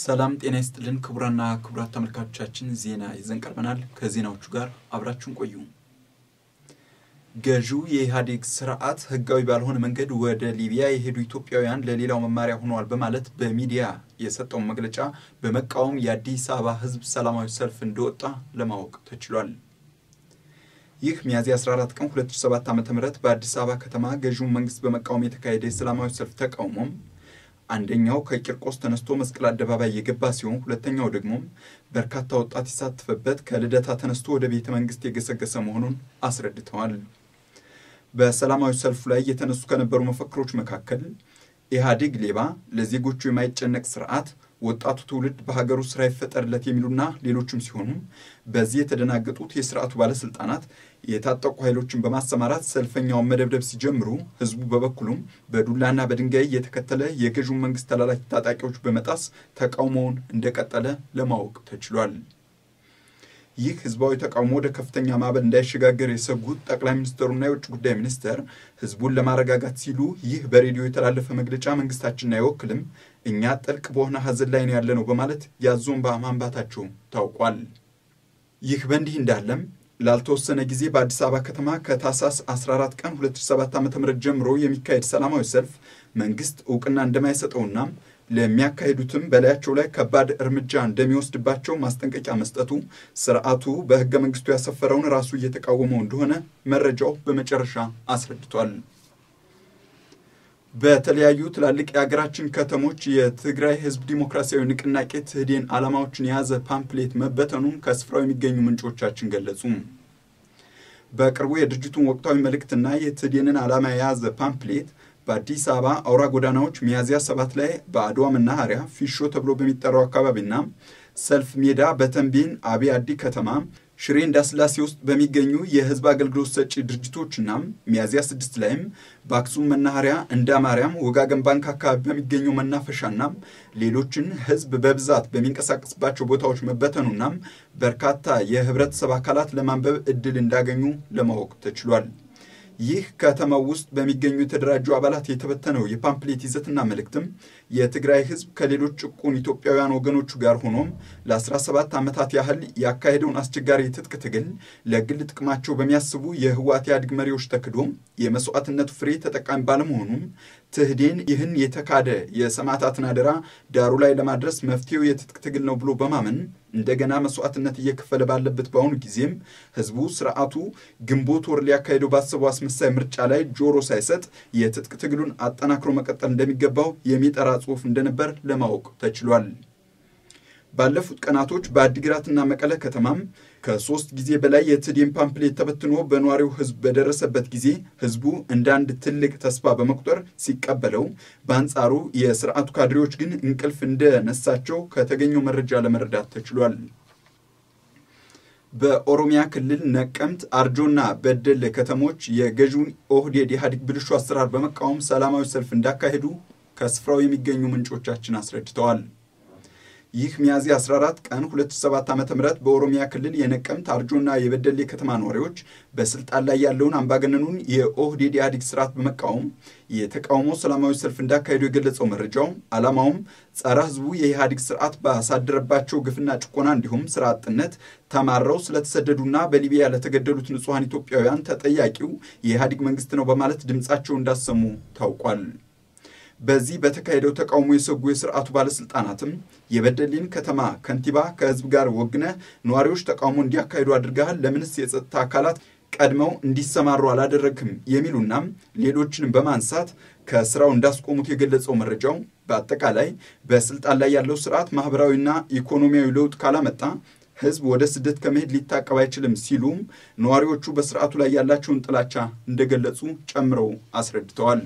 ሰላም ጤና ይስጥልን ክቡራና ክቡራት ተመልካቾቻችን ዜና ይዘን ቀርበናል ከዜናዎቹ ጋር አብራችሁን ቆዩ ገዢው የኢህአዴግ ስርዓት ህጋዊ ባልሆነ መንገድ ወደ ሊቢያ የሄዱ ኢትዮጵያውያን ለሌላው መማሪያ ሆነዋል በማለት በሚዲያ የሰጠው መግለጫ በመቃወም የአዲስ አበባ ህዝብ ሰላማዊ ሰልፍ እንደወጣ ለማወቅ ተችሏል ይህ ሚያዝያ 14 ቀን 2007 ዓ.ም በአዲስ አበባ ከተማ ገዢው መንግስት በመቃወም የተካሄደ ሰላማዊ ሰልፍ ተቃውሞም አንደኛው ከቂርቆስ ተነስቶ መስቀል አደባባይ የገባ ሲሆን ሁለተኛው ደግሞ በርካታ ወጣት ይሳተፈበት ከልደታ ተነስቶ ወደ ቤተ መንግስት የገሰገሰ መሆኑን አስረድተዋል በሰላማዊ ሰልፍ ላይ የተነሱ ከነበሩ መፈክሮች መካከል ኢህአዴግ ሌባ ለዜጎቹ የማይጨነቅ ስርዓት ወጣቱ ትውልድ በሀገሩ ስራ ይፈጠርለት የሚሉና ሌሎችም ሲሆኑ በዚህ የተደናገጡት የሥርዓቱ ባለስልጣናት የታጠቁ ኃይሎችን በማሰማራት ሰልፈኛውን መደብደብ ሲጀምሩ ህዝቡ በበኩሉም በዱላና በድንጋይ የተከተለ የገዢው መንግስት ተላላኪ ታጣቂዎች በመጣስ ተቃውሞውን እንደቀጠለ ለማወቅ ተችሏል ይህ ህዝባዊ ተቃውሞ ወደ ከፍተኛ ማዕበል እንዳይሸጋገር የሰጉት ጠቅላይ ሚኒስትሩና የውጭ ጉዳይ ሚኒስትር ህዝቡን ለማረጋጋት ሲሉ ይህ በሬዲዮ የተላለፈ መግለጫ መንግስታችንን አይወክልም እኛ ጥልቅ በሆነ ሀዘን ላይ ነው ያለነው በማለት ያዞን በማንባታቸው ታውቋል ይህ በእንዲህ እንዳለም ላልተወሰነ ጊዜ በአዲስ አበባ ከተማ ከታህሳስ 14 ቀን 2007 ዓ.ም ጀምሮ የሚካሄድ ሰላማዊ ሰልፍ መንግስት ዕውቅና እንደማይሰጠውና ለሚያካሂዱትም በላያቸው ላይ ከባድ እርምጃ እንደሚወስድባቸው ማስጠንቀቂያ መስጠቱ ስርዓቱ በህገ መንግስቱ ያሰፈረውን ራሱ እየተቃወመው እንደሆነ መረጃው በመጨረሻ አስረድቷል በተለያዩ ትላልቅ የሀገራችን ከተሞች የትግራይ ህዝብ ዲሞክራሲያዊ ንቅናቄ ትህዴን ዓላማዎችን የያዘ ፓምፕሌት መበተኑን ከስፍራው የሚገኙ ምንጮቻችን ገለጹ በቅርቡ የድርጅቱን ወቅታዊ መልእክትና የትህዴንን ዓላማ የያዘ ፓምፕሌት በአዲስ አበባ አውራ ጎዳናዎች ሚያዝያ 7 ላይ በአድዋ መናኸሪያ ፊሾ ተብሎ በሚጠራው አካባቢና ሰልፍ ሜዳ በተንቤን አብያዲ ከተማ ሽሬ እንዳስላሴ ውስጥ በሚገኙ የህዝብ አገልግሎት ሰጪ ድርጅቶችና ሚያዝያ 6 ላይም በአክሱም መናኸሪያ እንዳ ማርያም ወጋገን ባንክ አካባቢ በሚገኙ መናፈሻና ሌሎችን ህዝብ በብዛት በሚንቀሳቀስባቸው ቦታዎች መበተኑና በርካታ የህብረተሰብ አካላት ለማንበብ እድል እንዳገኙ ለማወቅ ተችሏል ይህ ከተማው ውስጥ በሚገኙ የተደራጁ አባላት የተበተነው የፓምፕሌት ይዘትና መልእክትም የትግራይ ህዝብ ከሌሎች ጭቁን ኢትዮጵያውያን ወገኖቹ ጋር ሆኖም ለ17 ዓመታት ያህል ያካሄደውን አስቸጋሪ የትጥቅ ትግል ለግል ጥቅማቸው በሚያስቡ የህወሓት ኢህአዴግ መሪዎች ተክዶም የመስዋዕትነቱ ፍሬ ተጠቃሚ ባለመሆኑ ትህዴን ይህን የተካደ የሰማዕታትን አደራ ዳሩ ላይ ለማድረስ መፍትሄው የትጥቅ ትግል ነው ብሎ በማመን እንደገና መስዋዕትነት እየከፈለ ባለበት ባሁን ጊዜም ህዝቡ ስርዓቱ ግንቦት ወር ሊያካሂደው ባሰበው አስመሳይ ምርጫ ላይ ጆሮ ሳይሰጥ የትጥቅ ትግሉን አጠናክሮ መቀጠል እንደሚገባው የሚጠራ ጽሑፍ እንደነበር ለማወቅ ተችሏል ባለፉት ቀናቶች በአዲግራትና መቀለ ከተማም ከ3 ጊዜ በላይ የትህዴን ፓምፕሌት ተበትኖ በኗሪው ህዝብ በደረሰበት ጊዜ ህዝቡ እንዳንድ ትልቅ ተስፋ በመቁጠር ሲቀበለው በአንጻሩ የሥርዓቱ ካድሬዎች ግን እንቅልፍ እንደነሳቸው ከተገኘው መረጃ ለመረዳት ተችሏል በኦሮሚያ ክልል ነቀምት አርጆና በደለ ከተሞች የገዢውን ኦህዴድ ኢህአዴግ ብልሹ አሰራር በመቃወም ሰላማዊ ሰልፍ እንዳካሄዱ ከስፍራው የሚገኙ ምንጮቻችን አስረድተዋል ይህ ሚያዝያ 14 ቀን 2007 ዓ.ም በኦሮሚያ ክልል የነቀምት አርጆና የበደሌ ከተማ ነዋሪዎች በስልጣን ላይ ያለውን አምባገነኑን የኦህዴድ ኢህአዴግ ስርዓት በመቃወም የተቃውሞ ሰላማዊ ሰልፍ እንዳካሄዱ የገለጸው መረጃው ዓላማውም ጸረ ህዝቡ የኢህአዴግ ስርዓት ባሳደረባቸው ግፍና ጭቆና እንዲሁም ስራ አጥነት ተማረው ስለተሰደዱና በሊቢያ ለተገደሉት ንጹሃን ኢትዮጵያውያን ተጠያቂው የኢህአዴግ መንግስት ነው በማለት ድምጻቸው እንዳሰሙ ታውቋል በዚህ በተካሄደው ተቃውሞ የሰጉ የሥርዓቱ ባለስልጣናትም የበደሌን ከተማ ከንቲባ ከህዝብ ጋር ወግነ ነዋሪዎች ተቃውሞ እንዲያካሂዱ አድርገሃል ለምንስ የጸጥታ አካላት ቀድመው እንዲሰማሩ አላደረክም የሚሉና ሌሎችንም በማንሳት ከስራው እንዳስቆሙት የገለጸው መረጃው በአጠቃላይ በስልጣን ላይ ያለው ስርዓት ማህበራዊና ኢኮኖሚያዊ ለውጥ ካላመጣ ህዝብ ወደ ስደት ከመሄድ ሊታቀብ አይችልም ሲሉም ነዋሪዎቹ በስርዓቱ ላይ ያላቸውን ጥላቻ እንደገለጹ ጨምረው አስረድተዋል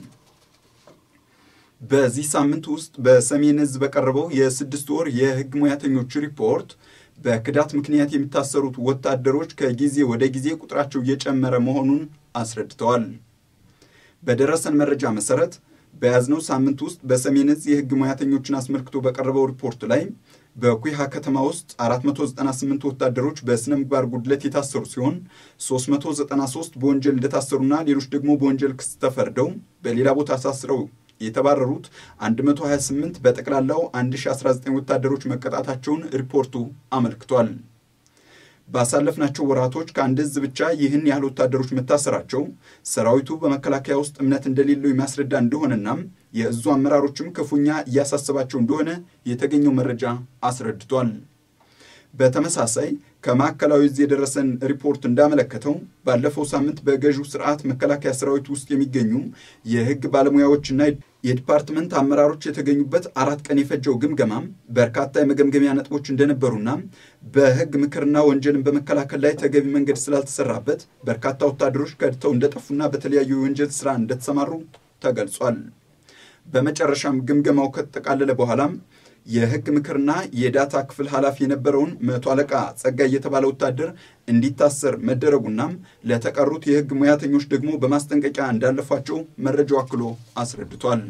በዚህ ሳምንት ውስጥ በሰሜን ዕዝ በቀረበው የ6 ወር የህግ ሙያተኞች ሪፖርት በክዳት ምክንያት የሚታሰሩት ወታደሮች ከጊዜ ወደ ጊዜ ቁጥራቸው እየጨመረ መሆኑን አስረድተዋል በደረሰን መረጃ መሰረት በያዝነው ሳምንት ውስጥ በሰሜን ዕዝ የህግ ሙያተኞችን አስመልክቶ በቀረበው ሪፖርት ላይ በኩይሃ ከተማ ውስጥ 498 ወታደሮች በስነ ምግባር ጉድለት የታሰሩ ሲሆን 393 በወንጀል እንደታሰሩና ሌሎች ደግሞ በወንጀል ክስ ተፈርደው በሌላ ቦታ ታስረው የተባረሩት 128 በጠቅላላው 1019 ወታደሮች መቀጣታቸውን ሪፖርቱ አመልክቷል። ባሳለፍናቸው ወራቶች ከአንድ እዝ ብቻ ይህን ያህል ወታደሮች መታሰራቸው ሰራዊቱ በመከላከያ ውስጥ እምነት እንደሌለው የሚያስረዳ እንደሆነና የእዙ አመራሮችም ክፉኛ እያሳሰባቸው እንደሆነ የተገኘው መረጃ አስረድቷል። በተመሳሳይ ከማዕከላዊ እዝ የደረሰን ሪፖርት እንዳመለከተው ባለፈው ሳምንት በገዢው ስርዓት መከላከያ ሰራዊት ውስጥ የሚገኙ የህግ ባለሙያዎችና የዲፓርትመንት አመራሮች የተገኙበት 4 ቀን የፈጀው ግምገማም በርካታ የመገምገሚያ ነጥቦች እንደነበሩና በህግ ምክርና ወንጀልን በመከላከል ላይ ተገቢ መንገድ ስላልተሰራበት በርካታ ወታደሮች ከድተው እንደጠፉና በተለያዩ የወንጀል ስራ እንደተሰማሩ ተገልጿል። በመጨረሻም ግምገማው ከተጠቃለለ በኋላም የህግ ምክርና የዳታ ክፍል ኃላፊ የነበረውን 100 አለቃ ጸጋይ የተባለ ወታደር እንዲታሰር መደረጉና ለተቀሩት የህግ ሙያተኞች ደግሞ በማስጠንቀቂያ እንዳለፏቸው መረጃው አክሎ አስረድቷል።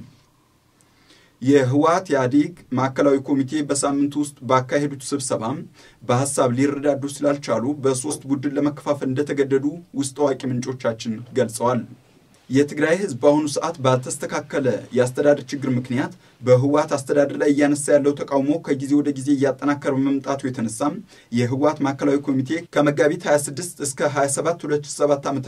የህወሓት ኢህአዴግ ማዕከላዊ ኮሚቴ በሳምንቱ ውስጥ ባካሄዱት ስብሰባ በሐሳብ ሊረዳዱ ስላልቻሉ በ3 ቡድን ለመከፋፈል እንደተገደዱ ውስጥ አዋቂ ምንጮቻችን ገልጸዋል። የትግራይ ህዝብ በአሁኑ ሰዓት ባልተስተካከለ የአስተዳደር ችግር ምክንያት በህወሓት አስተዳደር ላይ ያነሳ ያለው ተቃውሞ ከጊዜ ወደ ጊዜ እያጠናከረ በመምጣቱ የተነሳም የህወሓት ማዕከላዊ ኮሚቴ ከመጋቢት 26 እስከ 27 2007 ዓ.ም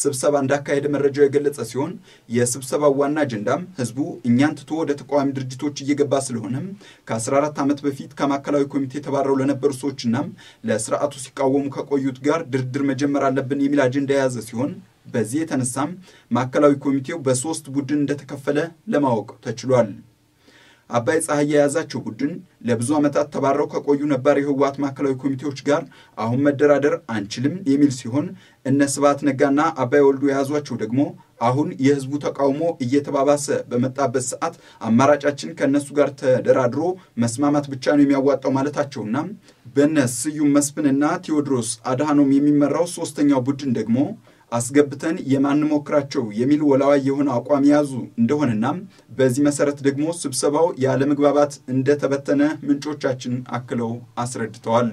ስብሰባ እንዳካሄደ መረጃው የገለጸ ሲሆን የስብሰባው ዋና አጀንዳም ህዝቡ እኛን ትቶ ወደ ተቃዋሚ ድርጅቶች እየገባ ስለሆነ ከ14 ዓመት በፊት ከማዕከላዊ ኮሚቴ ተባረው ለነበሩ ሰዎችና ለስርዓቱ ሲቃወሙ ከቆዩት ጋር ድርድር መጀመር አለብን የሚል አጀንዳ የያዘ ሲሆን በዚህ የተነሳም ማዕከላዊ ኮሚቴው በ3 ቡድን እንደተከፈለ ለማወቅ ተችሏል። አባይ ፀሐይ የያዛቸው ቡድን ለብዙ ዓመታት ተባረው ከቆዩ ነባር የህወሓት ማዕከላዊ ኮሚቴዎች ጋር አሁን መደራደር አንችልም የሚል ሲሆን እነ ስብሐት ነጋና አባይ ወልዱ የያዟቸው ደግሞ አሁን የህዝቡ ተቃውሞ እየተባባሰ በመጣበት ሰዓት አማራጫችን ከነሱ ጋር ተደራድሮ መስማማት ብቻ ነው የሚያዋጣው ማለታቸውና በነስ ስዩም መስፍንና ቴዎድሮስ አድሃኖም የሚመራው 3ኛው ቡድን ደግሞ አስገብተን የማንሞክራቸው የሚል ወላዋይ የሆነ አቋም ያዙ እንደሆነና በዚህ መሰረት ደግሞ ስብሰባው ያለ መግባባት እንደተበተነ ምንጮቻችን አክለው አስረድተዋል።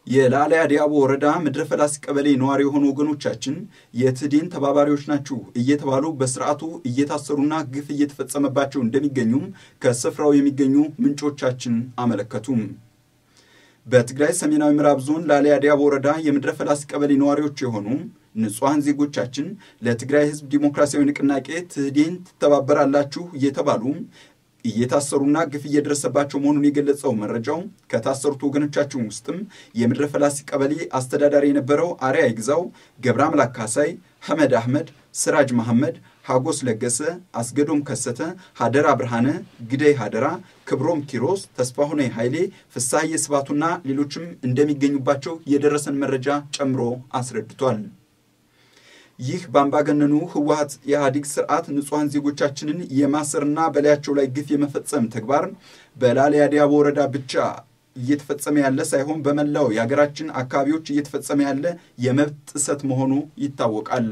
የላሊያ ዲያቦ ወረዳ ምድረፈላስ ቀበሌ ነዋሪ የሆኑ ወገኖቻችን የትዲን ተባባሪዎች ናቸው እየተባሉ በስርዓቱ እየታሰሩና ግፍ እየተፈጸመባቸው እንደሚገኙም ከስፍራው የሚገኙ ምንጮቻችን አመለከቱም። በትግራይ ሰሜናዊ ምዕራብ ዞን ላሊያ ዲያቦ ወረዳ የምድረፈላስ ቀበሌ ነዋሪዎች የሆኑ ንጹሃን ዜጎቻችን ለትግራይ ህዝብ ዲሞክራሲያዊ ንቅናቄ ትህዴን ተባበራላችሁ እየተባሉ እየታሰሩና ግፍ እየደረሰባቸው መሆኑን የገለጸው መረጃው ከታሰሩት ወገኖቻችን ውስጥም የምድረፈላስ ቀበሌ አስተዳዳሪ የነበረው አሪያ ይግዛው፣ ገብረ አምላክ ካሳይ፣ ሐመድ አህመድ፣ ስራጅ መሐመድ፣ ሀጎስ ለገሰ፣ አስገዶም ከሰተ፣ ሀደራ ብርሃነ፣ ግደይ ሀደራ፣ ክብሮም ኪሮስ፣ ተስፋሁኔ ኃይሌ፣ ፍሳሐዬ ስባቱና ሌሎችም እንደሚገኙባቸው የደረሰን መረጃ ጨምሮ አስረድቷል። ይህ ባምባገነኑ ህወሓት ኢህአዴግ ስርዓት ንጹሃን ዜጎቻችንን የማሰርና በላያቸው ላይ ግፍ የመፈጸም ተግባር በላሊያ ዲያቦ ወረዳ ብቻ እየተፈጸመ ያለ ሳይሆን በመላው የሀገራችን አካባቢዎች እየተፈጸመ ያለ የመብት ጥሰት መሆኑ ይታወቃል።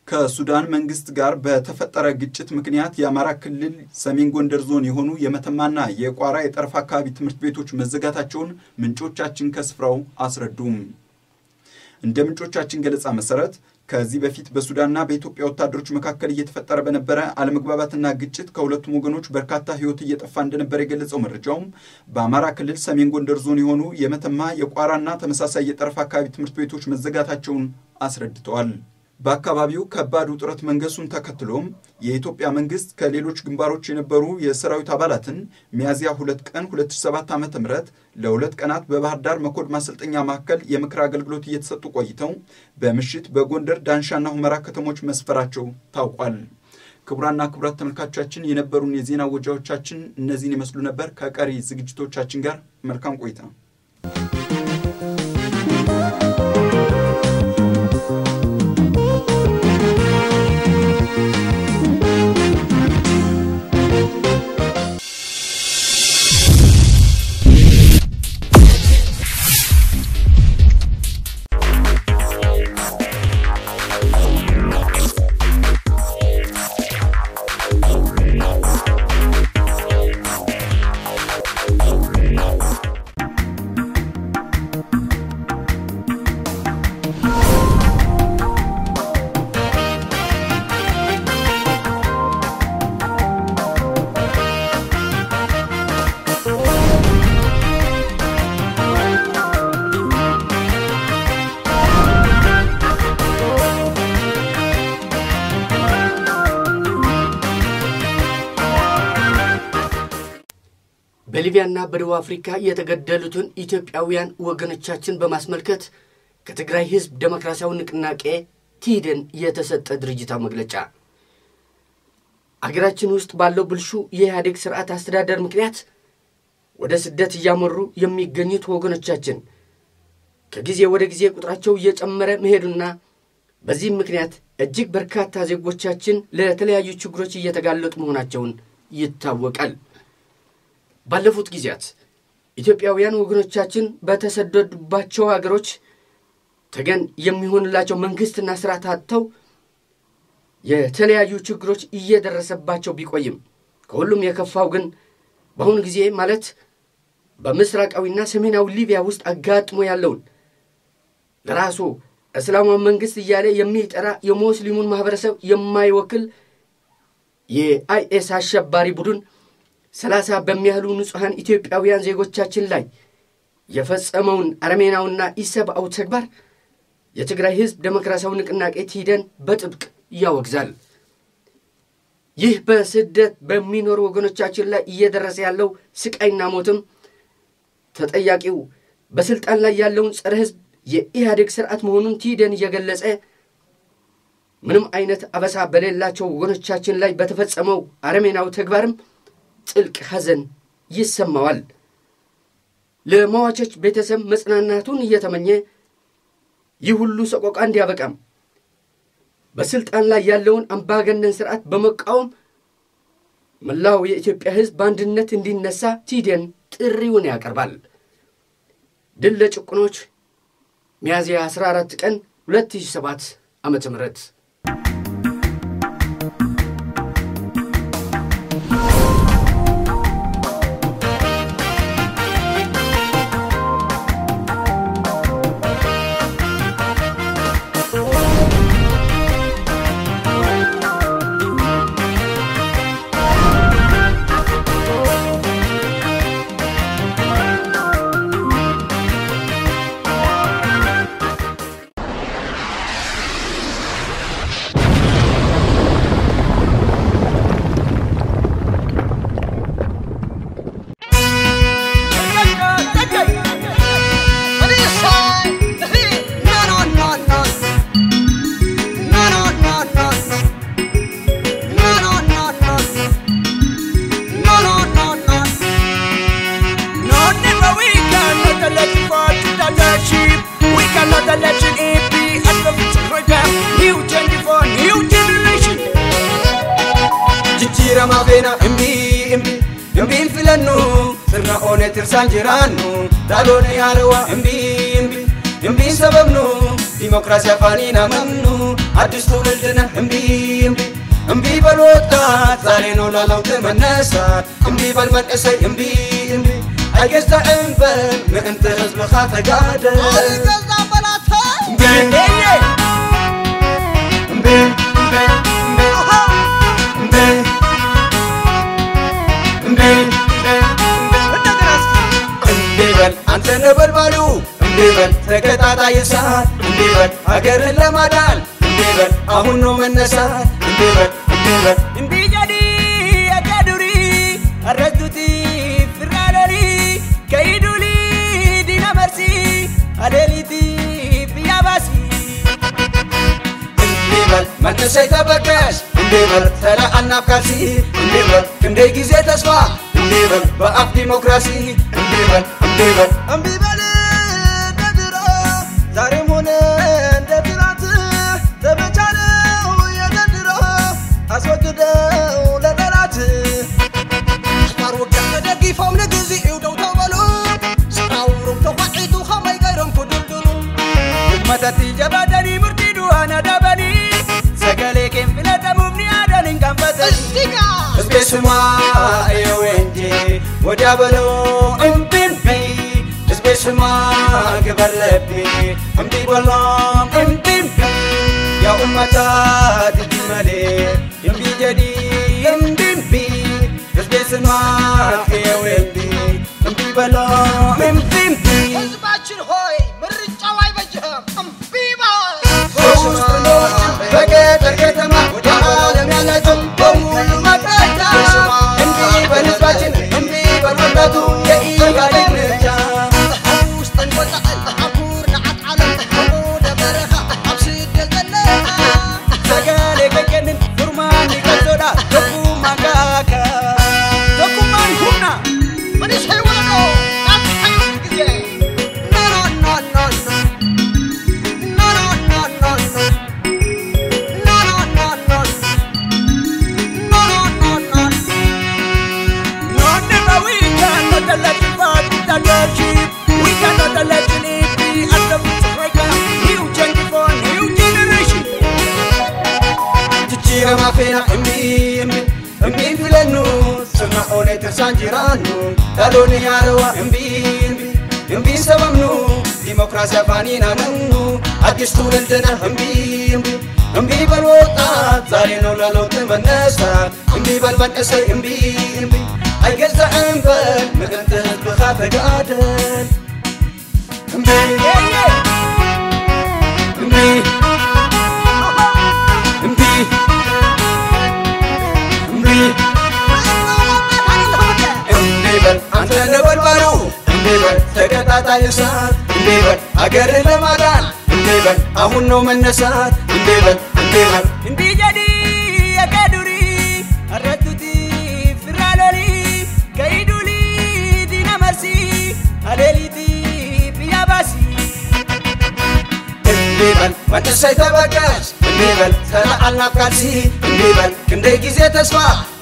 ከሱዳን መንግስት ጋር በተፈጠረ ግጭት ምክንያት የአማራ ክልል ሰሜን ጎንደር ዞን የሆኑ የመተማና የቋራ የጠረፍ አካባቢ ትምህርት ቤቶች መዘጋታቸውን ምንጮቻችን ከስፍራው አስረዱም። እንደ ምንጮቻችን ገለጻ መሰረት ከዚህ በፊት በሱዳንና በኢትዮጵያ ወታደሮች መካከል እየተፈጠረ በነበረ አለመግባባትና ግጭት ከሁለቱም ወገኖች በርካታ ህይወት እየጠፋ እንደነበር የገለጸው መረጃው በአማራ ክልል ሰሜን ጎንደር ዞን የሆኑ የመተማ የቋራና ተመሳሳይ የጠረፍ አካባቢ ትምህርት ቤቶች መዘጋታቸውን አስረድተዋል። በአካባቢው ከባድ ውጥረት መንገሱን ተከትሎም የኢትዮጵያ መንግስት ከሌሎች ግንባሮች የነበሩ የሰራዊት አባላትን ሚያዝያ 2 ቀን 2007 ዓ.ም ለ2 ቀናት በባህር ዳር መኮድ ማሰልጠኛ ማዕከል የምክር አገልግሎት እየተሰጡ ቆይተው በምሽት በጎንደር ዳንሻና ሁመራ ከተሞች መስፈራቸው ታውቋል። ክቡራንና ክቡራት ተመልካቾቻችን የነበሩን የዜና ወጃዎቻችን እነዚህን ይመስሉ ነበር። ከቀሪ ዝግጅቶቻችን ጋር መልካም ቆይታ። በሊቢያና በደቡብ አፍሪካ የተገደሉትን ኢትዮጵያውያን ወገኖቻችን በማስመልከት ከትግራይ ህዝብ ዴሞክራሲያዊ ንቅናቄ ቲደን የተሰጠ ድርጅታዊ መግለጫ አገራችን ውስጥ ባለው ብልሹ የኢህአዴግ ስርዓት አስተዳደር ምክንያት ወደ ስደት ያመሩ የሚገኙት ወገኖቻችን ከጊዜ ወደ ጊዜ ቁጥራቸው እየጨመረ መሄዱና በዚህ ምክንያት እጅግ በርካታ ዜጎቻችን ለተለያዩ ችግሮች እየተጋለጡ መሆናቸውን ይታወቃል። ባለፉት ጊዜያት ኢትዮጵያውያን ወገኖቻችን በተሰደዱባቸው ሀገሮች ተገን የሚሆንላቸው መንግስትና ስርዓት አጥተው የተለያዩ ችግሮች እየደረሰባቸው ቢቆይም ከሁሉም የከፋው ግን በአሁኑ ጊዜ ማለት በምስራቃዊና ሰሜናዊ ሊቢያ ውስጥ አጋጥሞ ያለውን ለራሱ እስላማዊ መንግስት እያለ የሚጠራ የሙስሊሙን ማህበረሰብ የማይወክል የአይኤስ አሸባሪ ቡድን 30 በሚያህሉ ንጹሃን ኢትዮጵያውያን ዜጎቻችን ላይ የፈጸመውን አረመኔያዊና ኢሰብአዊ ተግባር የትግራይ ህዝብ ዴሞክራሲያዊ ንቅናቄ ቲደን በጥብቅ ያወግዛል። ይህ በስደት በሚኖሩ ወገኖቻችን ላይ እየደረሰ ያለው ስቃይና ሞትም ተጠያቂው በስልጣን ላይ ያለውን ጸረ ህዝብ የኢህአዴግ ስርዓት መሆኑን ቲደን እየገለጸ ምንም አይነት አበሳ በሌላቸው ወገኖቻችን ላይ በተፈጸመው አረመኔያዊ ተግባርም ጥልቅ ሐዘን ይሰማዋል። ለሟቾች ቤተሰብ መጽናናቱን እየተመኘ ይህ ሁሉ ሰቆቃ እንዲያበቃም በስልጣን ላይ ያለውን አምባገነን ስርዓት በመቃወም መላው የኢትዮጵያ ህዝብ በአንድነት እንዲነሳ ቲደን ጥሪውን ያቀርባል። ድል ለጭቁኖች ሚያዝያ 14 ቀን 2007 ዓመተ ምህረት Sanjiranu dalone yarwa imbi sababnu demokrasiya fanina mamnu adistu wildna imbi balota zareno lalawte manasa imbi balman esay imbi agesta ember me ente hizb khata gada algaza balata አንተ ነበልባሉ እንዴበል ተከታታ ይሳት እንዴበል ሀገርን ለማዳን እንዴበል አሁን ነው መነሳት እንዴበል እንዲጀዲ አጃዱሪ አረዱቲ ፍራለሪ ከይዱሊ ዲናመርሲ አደሊቲ ቢያባሲ እንዴበል መነሳይ ተበቀሽ እንዴበል ተላ አናፍካሲ እንዴበል እንደ ጊዜ ተስፋ እንዴበል በአፍ ዲሞክራሲ እንዴበል እምቢበል ደድሮ ዛሬም ሆነ እንደ ትናንት ተበቻለው የደድሮ አስወግደው ለጠላት አስማር ወገን ተደጊፎም ለጊዜው ደው ተበሉ ስራውሩም ተቋዒቱ ኸመይ ገይሮም ኩድልድሉ መተቲ ጀባደኒ ምርቲዱ አናዳበኒ ሰገሌ ኬም ፍለተሙብኒ አደንን ካንፈተኒ እስቤስማ የወንጂ ወዲያ በለው اسمع قبل لبي امبي والله امبي يا امتا تجملي امبي جدي امبي بس اسمع يا ويندي امبي والله امبي حزباችን ሆይ ምርጫው አይበጅህም امبي ባል በገጠር ከተማ ወደ ዓለም ያላችሁ በሙሉ ማጣጣ امبي በልባችን امبي በወጣቱ نما فينا امبي فلنو سمع اولي ترسان جيرانو دالوني ياروا امبي سبمنو ديمقراسيا فانينا ننو አዲስ ትውልድና እምቢ በል ወጣት ዛሬ ነው ለለውጥ መነሳት እምቢ በል መንእሰይ እምቢ አይገዛህም በል ምክንያት ህዝብኻ ተጋደል እምቢ በል አንተ ነበልባሉ እምቢ በል ተቀጣጣይ እሳት እምቢ በል አገርን ለማዳን እምቢ በል አሁን ነው መነሳት እምቢ በል እምቢ ጀዲ የቀዱሪ አረቱቲ ፍራሎሊ ከይዱሊ ዲና መርሲ አሌሊቲ ቢያባሲ እምቢ በል መነሳይ ተበቀስ እምቢ በል ተናአልና ካልሲ እምቢ በል ክንደ ጊዜ ተስፋ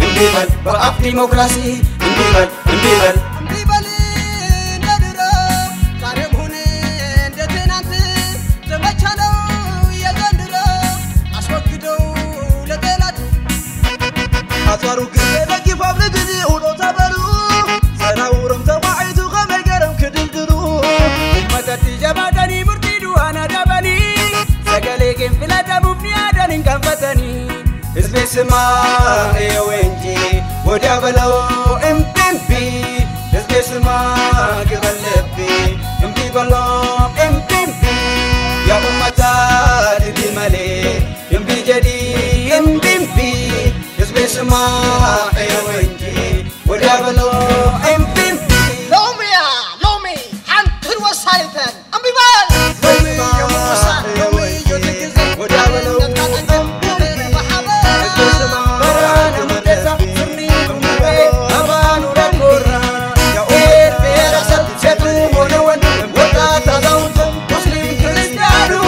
እምቢ በል በአፍ ዲሞክራሲ እምቢ በል أطارو كذا كيف أبلغني ولو تبرو سناورم تواعيتو خمجرم كدلدلو ما تتجابني مرتدو أنا دبني سجلي كم فلا تبني أدنى كفتني اسمي سما يا وينجي ودابلو امبي اسمي سما كبلبي امبي بلو امبي يا أمتا دي مالي امبي جدي امبي اسمع يا وينجي ودابلو امبي لومي حنت الوسايتن امبي بال لومي يا موسى لومي يوتكزي ودابلو Muslim Cristiano,